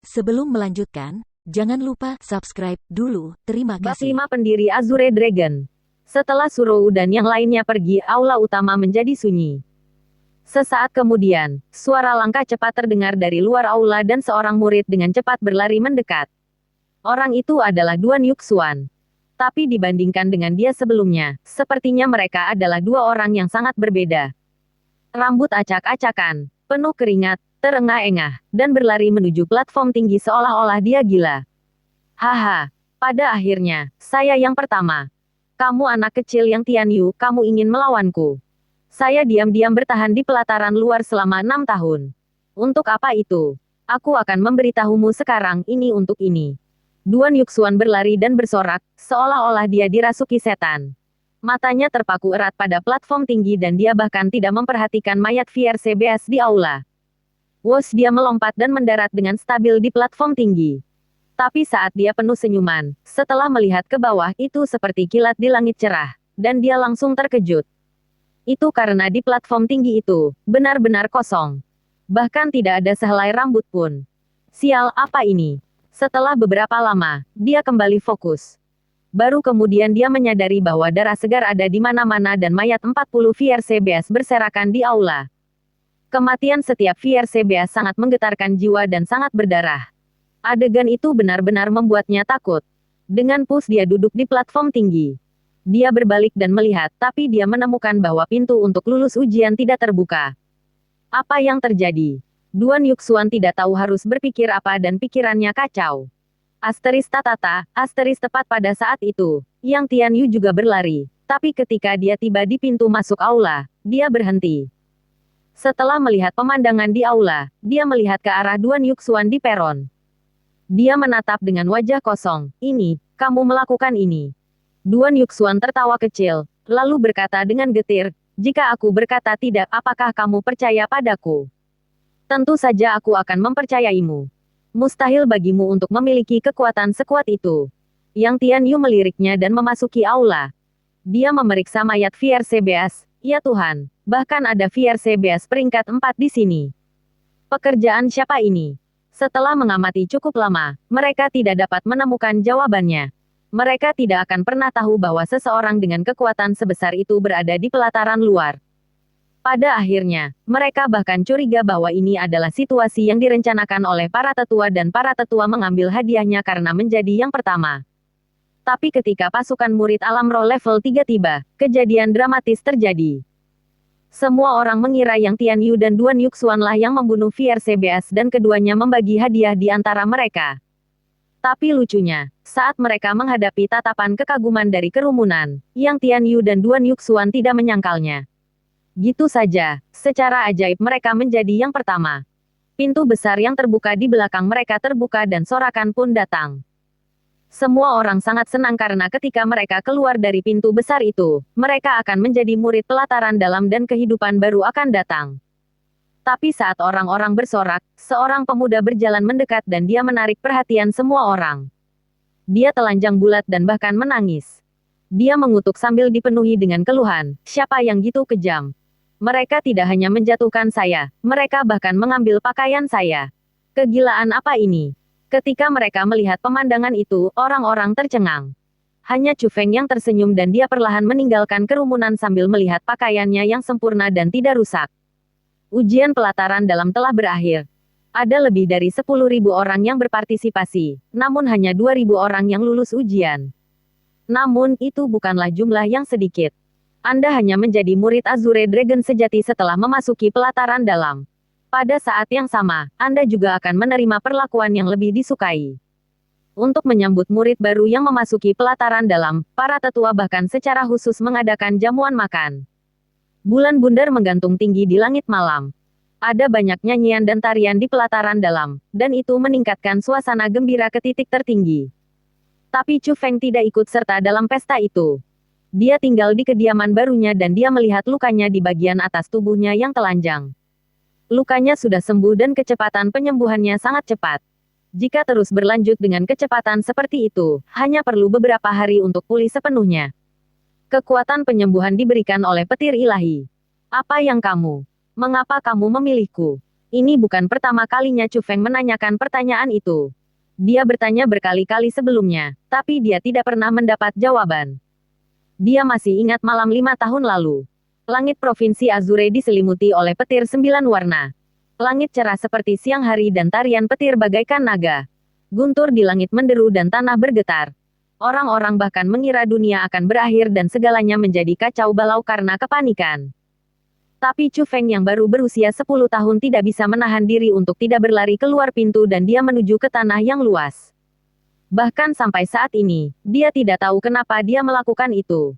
Sebelum melanjutkan, jangan lupa subscribe dulu. Terima Bab kasih. 5 Pendiri Azure Dragon. Setelah Surouh dan yang lainnya pergi, aula utama menjadi sunyi. Sesaat kemudian, suara langkah cepat terdengar dari luar aula dan seorang murid dengan cepat berlari mendekat. Orang itu adalah Duan Yuxuan. Tapi dibandingkan dengan dia sebelumnya, sepertinya mereka adalah dua orang yang sangat berbeda. Rambut acak-acakan, penuh keringat, terengah-engah, dan berlari menuju platform tinggi seolah-olah dia gila. Haha, pada akhirnya, saya yang pertama. Kamu anak kecil yang Tian Yu, kamu ingin melawanku. Saya diam-diam bertahan di pelataran luar selama 6 tahun. Untuk apa itu? Aku akan memberitahumu sekarang, ini untuk ini. Duan Yuxuan berlari dan bersorak, seolah-olah dia dirasuki setan. Matanya terpaku erat pada platform tinggi dan dia bahkan tidak memperhatikan mayat VRCBS di aula. Wos, dia melompat dan mendarat dengan stabil di platform tinggi. Tapi saat dia penuh senyuman, setelah melihat ke bawah, itu seperti kilat di langit cerah, dan dia langsung terkejut. Itu karena di platform tinggi itu, benar-benar kosong. Bahkan tidak ada sehelai rambut pun. Sial, apa ini? Setelah beberapa lama, dia kembali fokus. Baru kemudian dia menyadari bahwa darah segar ada di mana-mana dan mayat 40 VRCBS berserakan di aula. Kematian setiap VRCBS sangat menggetarkan jiwa dan sangat berdarah. Adegan itu benar-benar membuatnya takut. Dengan push dia duduk di platform tinggi. Dia berbalik dan melihat, tapi dia menemukan bahwa pintu untuk lulus ujian tidak terbuka. Apa yang terjadi? Duan Yuxuan tidak tahu harus berpikir apa dan pikirannya kacau. Asteris tatata, asteris tepat pada saat itu, Yang Tian Yu juga berlari. Tapi ketika dia tiba di pintu masuk aula, dia berhenti. Setelah melihat pemandangan di aula, dia melihat ke arah Duan Yuxuan di peron. Dia menatap dengan wajah kosong. Ini, kamu melakukan ini. Duan Yuxuan tertawa kecil, lalu berkata dengan getir, jika aku berkata tidak, apakah kamu percaya padaku? Tentu saja aku akan mempercayaimu. Mustahil bagimu untuk memiliki kekuatan sekuat itu. Yang Tian Yu meliriknya dan memasuki aula. Dia memeriksa mayat VRCBS, ya Tuhan, bahkan ada VRCBS peringkat 4 di sini. Pekerjaan siapa ini? Setelah mengamati cukup lama, mereka tidak dapat menemukan jawabannya. Mereka tidak akan pernah tahu bahwa seseorang dengan kekuatan sebesar itu berada di pelataran luar. Pada akhirnya, mereka bahkan curiga bahwa ini adalah situasi yang direncanakan oleh para tetua dan para tetua mengambil hadiahnya karena menjadi yang pertama. Tapi ketika pasukan murid alam roh level 3 tiba, kejadian dramatis terjadi. Semua orang mengira Yang Tian Yu dan Duan Yuxuan lah yang membunuh VRCBS dan keduanya membagi hadiah di antara mereka. Tapi lucunya, saat mereka menghadapi tatapan kekaguman dari kerumunan, Yang Tian Yu dan Duan Yuxuan tidak menyangkalnya. Gitu saja, secara ajaib mereka menjadi yang pertama. Pintu besar yang terbuka di belakang mereka terbuka dan sorakan pun datang. Semua orang sangat senang karena ketika mereka keluar dari pintu besar itu, mereka akan menjadi murid pelataran dalam dan kehidupan baru akan datang. Tapi saat orang-orang bersorak, seorang pemuda berjalan mendekat dan dia menarik perhatian semua orang. Dia telanjang bulat dan bahkan menangis. Dia mengutuk sambil dipenuhi dengan keluhan, siapa yang gitu kejam? Mereka tidak hanya menjatuhkan saya, mereka bahkan mengambil pakaian saya. Kegilaan apa ini? Ketika mereka melihat pemandangan itu, orang-orang tercengang. Hanya Chu Feng yang tersenyum dan dia perlahan meninggalkan kerumunan sambil melihat pakaiannya yang sempurna dan tidak rusak. Ujian pelataran dalam telah berakhir. Ada lebih dari 10.000 orang yang berpartisipasi, namun hanya 2.000 orang yang lulus ujian. Namun, itu bukanlah jumlah yang sedikit. Anda hanya menjadi murid Azure Dragon sejati setelah memasuki pelataran dalam. Pada saat yang sama, Anda juga akan menerima perlakuan yang lebih disukai. Untuk menyambut murid baru yang memasuki pelataran dalam, para tetua bahkan secara khusus mengadakan jamuan makan. Bulan bundar menggantung tinggi di langit malam. Ada banyak nyanyian dan tarian di pelataran dalam, dan itu meningkatkan suasana gembira ke titik tertinggi. Tapi Chu Feng tidak ikut serta dalam pesta itu. Dia tinggal di kediaman barunya dan dia melihat lukanya di bagian atas tubuhnya yang telanjang. Lukanya sudah sembuh dan kecepatan penyembuhannya sangat cepat. Jika terus berlanjut dengan kecepatan seperti itu, hanya perlu beberapa hari untuk pulih sepenuhnya. Kekuatan penyembuhan diberikan oleh petir ilahi. Apa yang kamu? Mengapa kamu memilihku? Ini bukan pertama kalinya Chu Feng menanyakan pertanyaan itu. Dia bertanya berkali-kali sebelumnya, tapi dia tidak pernah mendapat jawaban. Dia masih ingat malam 5 tahun lalu. Langit Provinsi Azure diselimuti oleh petir 9 warna. Langit cerah seperti siang hari dan tarian petir bagaikan naga. Guntur di langit menderu dan tanah bergetar. Orang-orang bahkan mengira dunia akan berakhir dan segalanya menjadi kacau balau karena kepanikan. Tapi Chu Feng yang baru berusia 10 tahun tidak bisa menahan diri untuk tidak berlari keluar pintu dan dia menuju ke tanah yang luas. Bahkan sampai saat ini, dia tidak tahu kenapa dia melakukan itu.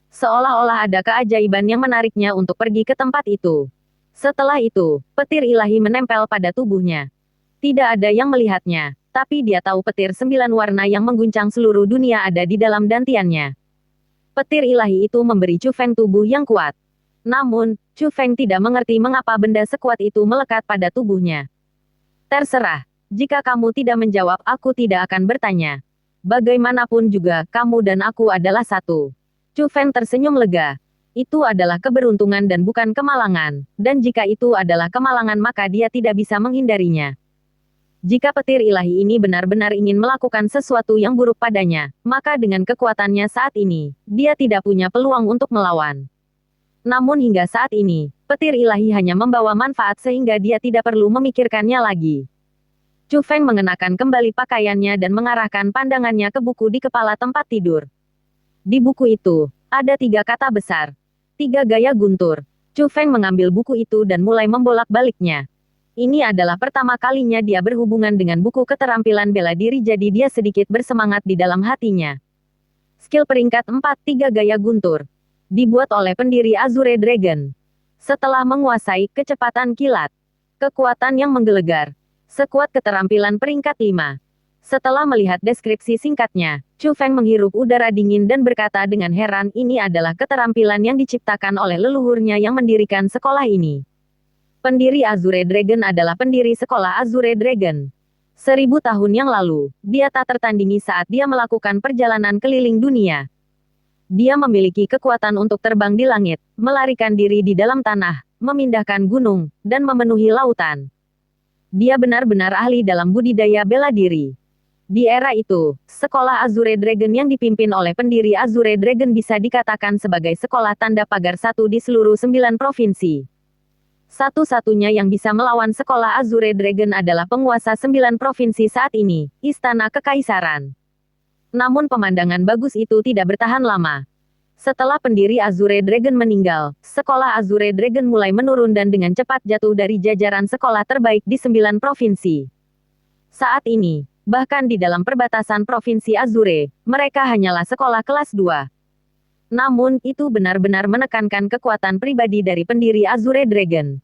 Seolah-olah ada keajaiban yang menariknya untuk pergi ke tempat itu. Setelah itu, petir ilahi menempel pada tubuhnya. Tidak ada yang melihatnya, tapi dia tahu petir 9 warna yang mengguncang seluruh dunia ada di dalam dantiannya. Petir ilahi itu memberi Chu Feng tubuh yang kuat. Namun, Chu Feng tidak mengerti mengapa benda sekuat itu melekat pada tubuhnya. Terserah, jika kamu tidak menjawab aku tidak akan bertanya. Bagaimanapun juga, kamu dan aku adalah satu. Chu Feng tersenyum lega. Itu adalah keberuntungan dan bukan kemalangan, dan jika itu adalah kemalangan maka dia tidak bisa menghindarinya. Jika petir ilahi ini benar-benar ingin melakukan sesuatu yang buruk padanya, maka dengan kekuatannya saat ini, dia tidak punya peluang untuk melawan. Namun hingga saat ini, petir ilahi hanya membawa manfaat sehingga dia tidak perlu memikirkannya lagi. Chu Feng mengenakan kembali pakaiannya dan mengarahkan pandangannya ke buku di kepala tempat tidur. Di buku itu, ada 3 kata besar. 3 gaya guntur. Chu Feng mengambil buku itu dan mulai membolak-baliknya. Ini adalah pertama kalinya dia berhubungan dengan buku keterampilan bela diri jadi dia sedikit bersemangat di dalam hatinya. Skill peringkat 4 3 gaya guntur. Dibuat oleh pendiri Azure Dragon. Setelah menguasai kecepatan kilat. Kekuatan yang menggelegar. Sekuat keterampilan peringkat 5. Setelah melihat deskripsi singkatnya, Chu Feng menghirup udara dingin dan berkata dengan heran ini adalah keterampilan yang diciptakan oleh leluhurnya yang mendirikan sekolah ini. Pendiri Azure Dragon adalah pendiri sekolah Azure Dragon. 1000 tahun yang lalu, dia tak tertandingi saat dia melakukan perjalanan keliling dunia. Dia memiliki kekuatan untuk terbang di langit, melarikan diri di dalam tanah, memindahkan gunung, dan memenuhi lautan. Dia benar-benar ahli dalam budidaya bela diri. Di era itu, sekolah Azure Dragon yang dipimpin oleh pendiri Azure Dragon bisa dikatakan sebagai sekolah tanda pagar satu di seluruh 9 provinsi. Satu-satunya yang bisa melawan sekolah Azure Dragon adalah penguasa 9 provinsi saat ini, Istana Kekaisaran. Namun pemandangan bagus itu tidak bertahan lama. Setelah pendiri Azure Dragon meninggal, sekolah Azure Dragon mulai menurun dan dengan cepat jatuh dari jajaran sekolah terbaik di 9 provinsi. Saat ini, bahkan di dalam perbatasan provinsi Azure, mereka hanyalah sekolah kelas 2. Namun, itu benar-benar menekankan kekuatan pribadi dari pendiri Azure Dragon.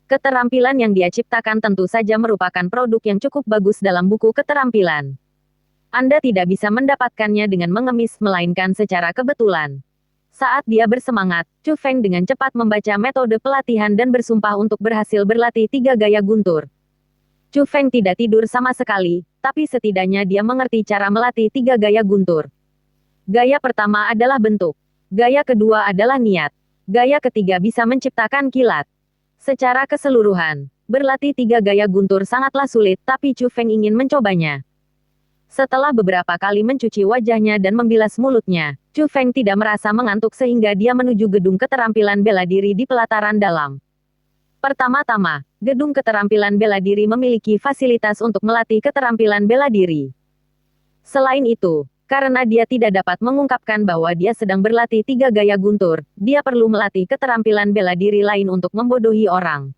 Keterampilan yang dia ciptakan tentu saja merupakan produk yang cukup bagus dalam buku keterampilan. Anda tidak bisa mendapatkannya dengan mengemis melainkan secara kebetulan. Saat dia bersemangat, Chu Feng dengan cepat membaca metode pelatihan dan bersumpah untuk berhasil berlatih 3 gaya guntur. Chu Feng tidak tidur sama sekali, tapi setidaknya dia mengerti cara melatih 3 gaya guntur. Gaya pertama adalah bentuk. Gaya kedua adalah niat. Gaya ketiga bisa menciptakan kilat. Secara keseluruhan, berlatih 3 gaya guntur sangatlah sulit tapi Chu Feng ingin mencobanya. Setelah beberapa kali mencuci wajahnya dan membilas mulutnya, Chu Feng tidak merasa mengantuk sehingga dia menuju gedung keterampilan bela diri di pelataran dalam. Pertama-tama, gedung keterampilan bela diri memiliki fasilitas untuk melatih keterampilan bela diri. Selain itu, karena dia tidak dapat mengungkapkan bahwa dia sedang berlatih 3 gaya guntur, dia perlu melatih keterampilan bela diri lain untuk membodohi orang.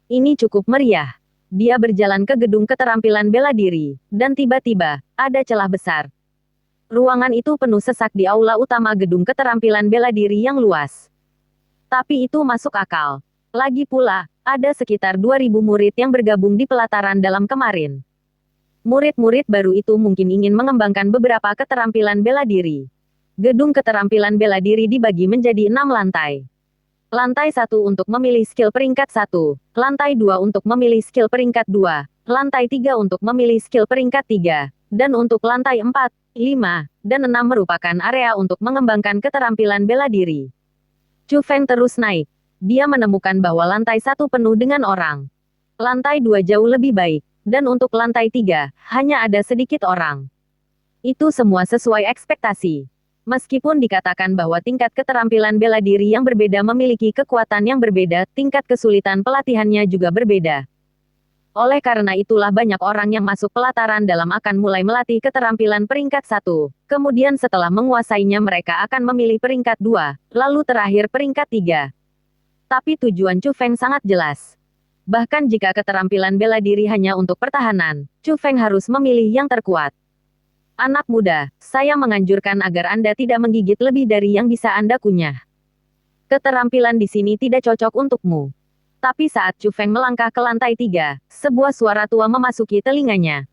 Ini cukup meriah. Dia berjalan ke gedung keterampilan bela diri, dan tiba-tiba, ada celah besar. Ruangan itu penuh sesak di aula utama gedung keterampilan bela diri yang luas. Tapi itu masuk akal. Lagi pula, ada sekitar 2000 murid yang bergabung di pelataran dalam kemarin. Murid-murid baru itu mungkin ingin mengembangkan beberapa keterampilan bela diri. Gedung keterampilan bela diri dibagi menjadi 6 lantai. Lantai 1 untuk memilih skill peringkat 1, lantai 2 untuk memilih skill peringkat 2, lantai 3 untuk memilih skill peringkat 3, dan untuk lantai 4, 5, dan 6 merupakan area untuk mengembangkan keterampilan bela diri. Chu Feng terus naik. Dia menemukan bahwa lantai 1 penuh dengan orang. Lantai 2 jauh lebih baik, dan untuk lantai 3, hanya ada sedikit orang. Itu semua sesuai ekspektasi. Meskipun dikatakan bahwa tingkat keterampilan bela diri yang berbeda memiliki kekuatan yang berbeda, tingkat kesulitan pelatihannya juga berbeda. Oleh karena itulah banyak orang yang masuk pelataran dalam akan mulai melatih keterampilan peringkat 1. Kemudian setelah menguasainya mereka akan memilih peringkat 2, lalu terakhir peringkat 3. Tapi tujuan Chu Feng sangat jelas. Bahkan jika keterampilan bela diri hanya untuk pertahanan, Chu Feng harus memilih yang terkuat. Anak muda, saya menganjurkan agar Anda tidak menggigit lebih dari yang bisa Anda kunyah. Keterampilan di sini tidak cocok untukmu. Tapi saat Chu Feng melangkah ke lantai 3, sebuah suara tua memasuki telinganya.